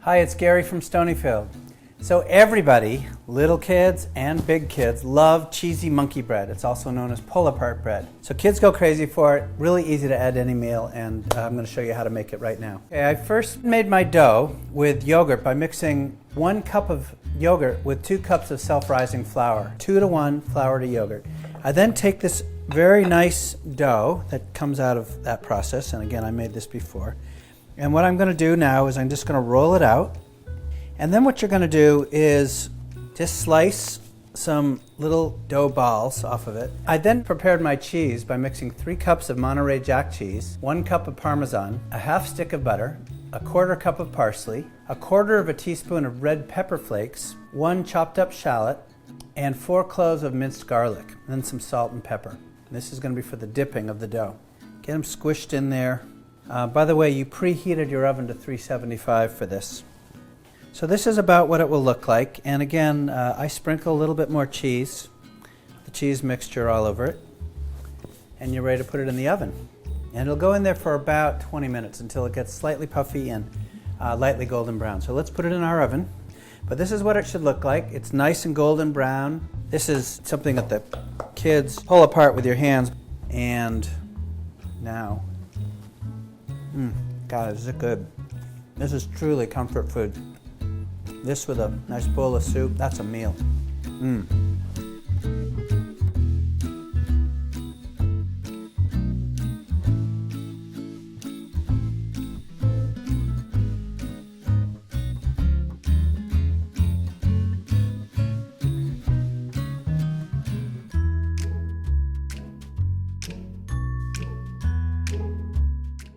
Hi, it's Gary from Stonyfield. So everybody, little kids and big kids, love cheesy monkey bread. It's also known as pull-apart bread. So kids go crazy for it. Really easy to add to any meal, and I'm going to show you how to make it right now. Okay, I first made my dough with yogurt by mixing 1 cup of yogurt with 2 cups of self-rising flour. 2 to 1 flour to yogurt. I then take this very nice dough that comes out of that process, and again, I made this before. And what I'm going to do now is I'm just going to roll it out. And then what you're going to do is just slice some little dough balls off of it. I then prepared my cheese by mixing 3 cups of Monterey Jack cheese, 1 cup of Parmesan, a half stick of butter, a 1/4 cup of parsley, a 1/4 teaspoon of red pepper flakes, 1 chopped up shallot, and 4 cloves of minced garlic, and then some salt and pepper. And this is going to be for the dipping of the dough. Get them squished in there. By the way, you preheated your oven to 375 for this. So this is about what it will look like. And again, I sprinkle a little bit more cheese, the cheese mixture all over it. And you're ready to put it in the oven. And it'll go in there for about 20 minutes until it gets slightly puffy and lightly golden brown. So let's put it in our oven. But this is what it should look like. It's nice and golden brown. This is something that the kids pull apart with your hands. And now, God, is it good. This is truly comfort food. This with a nice bowl of soup, that's a meal.